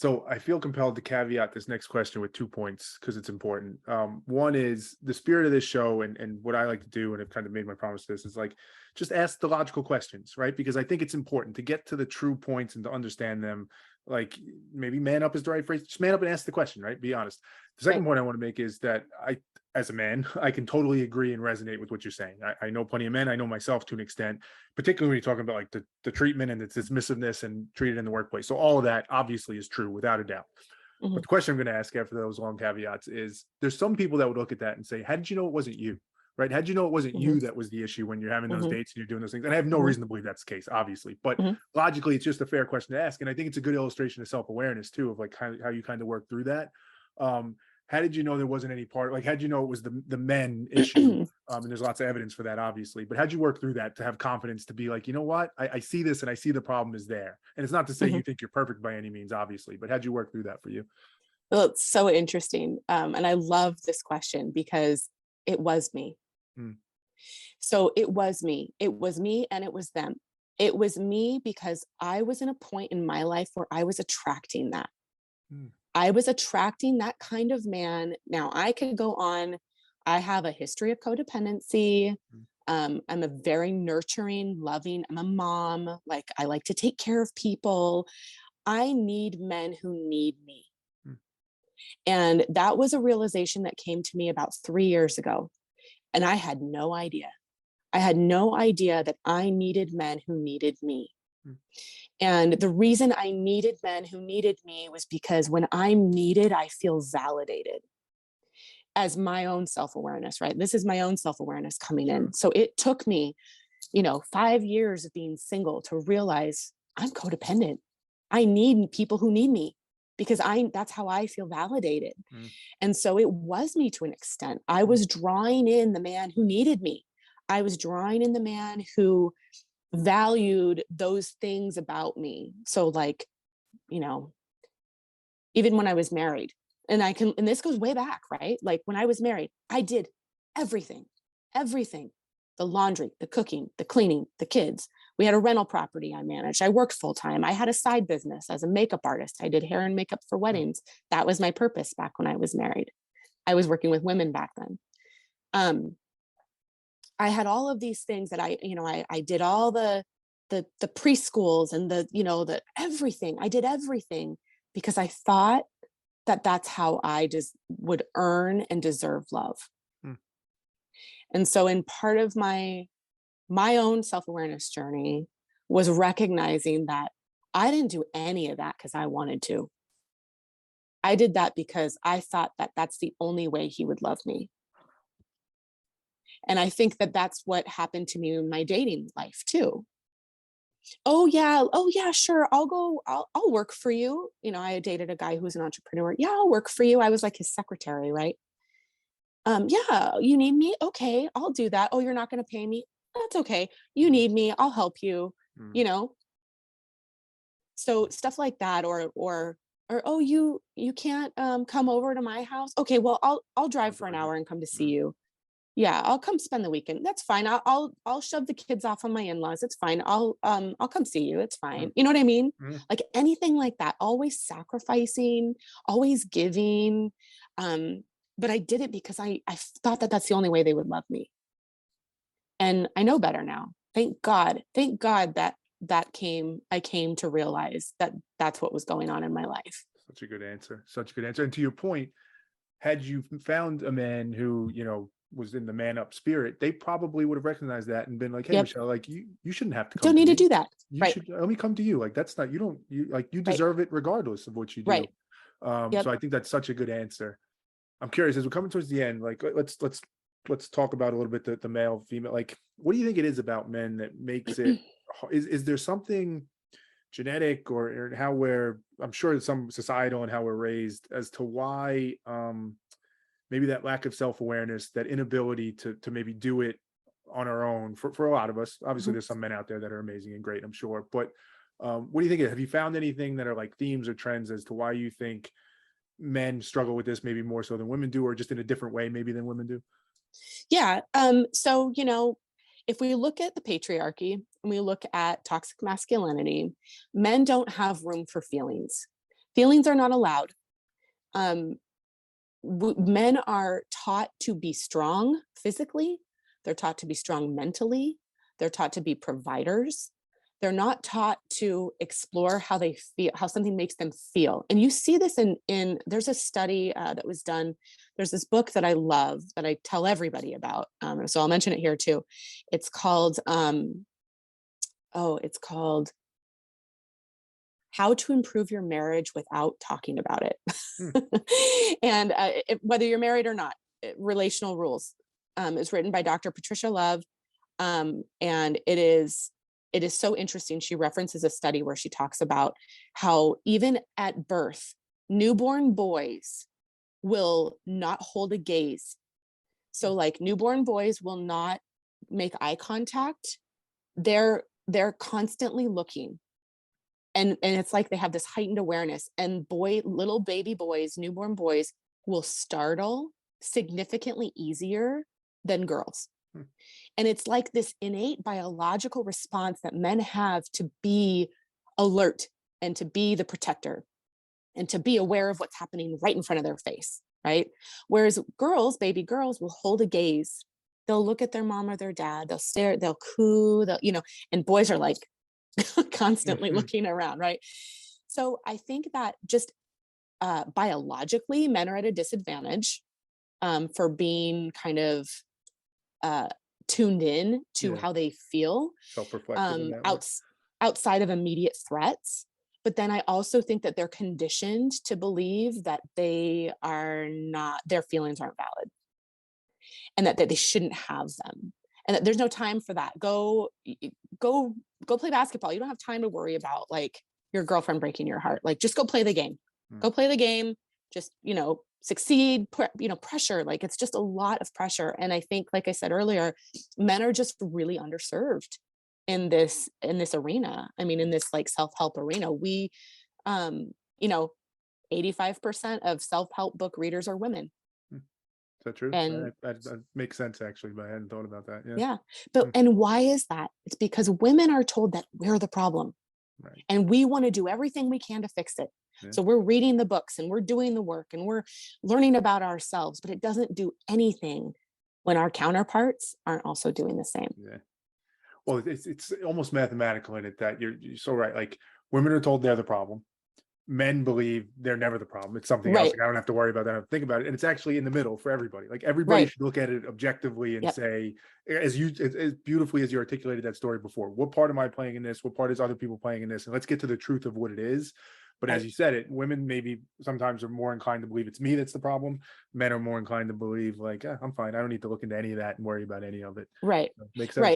So I feel compelled to caveat this next question with 2 points because it's important. One is the spirit of this show, and what I like to do, and I've kind of made my promise to this, is like just ask the logical questions, right? Because I think it's important to get to the true points and to understand them. Like maybe man up is the right phrase. Just man up and ask the question, right? Be honest. The second Right. point I want to make is that as a man, I can totally agree and resonate with what you're saying. I know plenty of men. I know myself to an extent, particularly when you're talking about like the treatment and the dismissiveness and treated in the workplace. So all of that obviously is true without a doubt. But Mhm. the question I'm going to ask after those long caveats is there's some people that would look at that and say, how did you know it wasn't you? Right? How did you know it wasn't Mhm. you that was the issue when you're having those Mhm. dates and you're doing those things? And I have no Mhm. reason to believe that's the case, obviously. But Mhm. logically, it's just a fair question to ask. And I think it's a good illustration of self-awareness too, of like how you kind of work through that. Um, how did you know there wasn't any part, like, how'd you know it was the men issue? And there's lots of evidence for that, obviously. But how'd you work through that to have confidence to be like, you know what, I see this and I see the problem is there. And it's not to say Mhm. you think you're perfect by any means, obviously, but how'd you work through that for you? Well, it's so interesting. And I love this question because it was me. Mm, So it was me. It was me and it was them. It was me because I was in a point in my life where I was attracting that. mm, I was attracting that kind of man. Now I could go on. I have a history of codependency. mm, I'm a very nurturing, loving, I'm a mom. Like I like to take care of people. I need men who need me. mm, And that was a realization that came to me about 3 years ago. And I had no idea. I had no idea that I needed men who needed me. mm, And the reason I needed men who needed me was because when I'm needed, I feel validated as my own self awareness, right? This is my own self awareness coming in. sure. So it took me, 5 years of being single to realize I'm codependent. I need people who need me because that's how I feel validated. Mm, And so it was me to an extent. I mm, was drawing in the man who needed me. I was drawing in the man who valued those things about me. So like, you know, even when I was married, and this goes way back, right? Like when I was married, I did everything, everything, the laundry, the cooking, the cleaning, the kids. We had a rental property I managed. I worked full time. I had a side business as a makeup artist. I did hair and makeup for mm, weddings. That was my purpose back when I was married. I was working with women back then. Um, I had all of these things that I did all the preschools and the everything. I did everything because I thought that that's how I just would earn and deserve love. mm, And so in part of my own self-awareness journey was recognizing that I didn't do any of that because I wanted to. I did that because I thought that that's the only way he would love me. And I think that that's what happened to me in my dating life too. Oh yeah, sure, I'll work for you. I had dated a guy who was an entrepreneur. Yeah, I'll work for you. I was like his secretary, right? Yeah, you need me? Okay, I'll do that. Oh, you're not going to pay me? That's okay. You mm, need me, I'll help you, mm, you know? So stuff like that, or oh, you can't come over to my house. Okay, well, I'll I'll drive for an drive it. hour and come to see Mm, you. Yeah, I'll come spend the weekend. That's fine. I'll shove the kids off on my in-laws. It's fine. I'll come see you. It's mm, fine. You know what I mean? mm. Like anything like that, always sacrificing, always giving. But I did it because I thought that that's the only way they would love me. And I know better now. Thank God. Thank God that I came to realize that that's what was going on in my life. Such a good answer. Such a good answer. And to your point, had you found a man who, was in the man up spirit, they probably would have recognized that and been like, hey, Yep. Michelle, like you shouldn't have to come Don't to need to me. do that. You Right. should let me come to you. Like that's not, you don't, you like, you Right. deserve it regardless of what you do. Right. So Yep. I think that's such a good answer. I'm curious as we're coming towards the end, like let's talk about a little bit the male female. Like, what do you think it is about men that makes it? Is there something genetic or how we're? I'm sure it's some societal and how we're raised as to why maybe that lack of self awareness, that inability to maybe do it on our own for a lot of us. Obviously, Mhm. there's some men out there that are amazing and great, I'm sure. But what do you think? Have you found anything that are like themes or trends as to why you think men struggle with this maybe more so than women do, or just in a different way maybe than women do? Yeah. So, if we look at the patriarchy and we look at toxic masculinity, men don't have room for feelings. Feelings are not allowed. Um, Men are taught to be strong physically. They're taught to be strong mentally. They're taught to be providers. They're not taught to explore how they feel, how something makes them feel. And you see this in there's a study that was done. There's this book that I love that I tell everybody about. So I'll mention it here too. It's called, it's called How to Improve Your Marriage Without Talking About It. Hmm. And whether you're married or not, relational rules. It's written by Dr. Patricia Love. And it is so interesting. She references a study where she talks about how even at birth, newborn boys will not hold a gaze. So like newborn boys will not make eye contact. They're constantly looking. And it's like they have this heightened awareness, and little baby boys, newborn boys will startle significantly easier than girls. Hmm. And it's like this innate biological response that men have to be alert and to be the protector and to be aware of what's happening right in front of their face, right? Whereas baby girls will hold a gaze. They'll look at their mom or their dad, they'll stare, they'll coo, and boys are like constantly looking around, right? So I think that just biologically, men are at a disadvantage for being kind of tuned in to how they feel outside of immediate threats. But then I also think that they're conditioned to believe that their feelings aren't valid, and that they shouldn't have them, and that there's no time for that. Go play basketball. You don't have time to worry about like your girlfriend breaking your heart. Like, just go play the game. Go play the game. Just, succeed, pressure. Like, it's just a lot of pressure. And I think, like I said earlier, men are just really underserved in this arena. I mean, in this like self-help arena, we, 85% of self-help book readers are women. Is that true? And that makes sense, actually, but I hadn't thought about that. Yeah. But, and why is that? It's because women are told that we're the problem. Right. And we want to do everything we can to fix it. Yeah. So we're reading the books and we're doing the work and we're learning about ourselves, but it doesn't do anything when our counterparts aren't also doing the same. Yeah. Well, it's almost mathematical in it that you're so right. Like, women are told they're the problem. Men believe they're never the problem. It's something else. Like, I don't have to worry about that. I don't think about it. And it's actually in the middle for everybody. Like, everybody should look at it objectively and say, as beautifully as you articulated that story before, what part am I playing in this? What part is other people playing in this? And let's get to the truth of what it is. But as you said it, women maybe sometimes are more inclined to believe it's me that's the problem. Men are more inclined to believe like, I'm fine. I don't need to look into any of that and worry about any of it. Right. So, makes sense.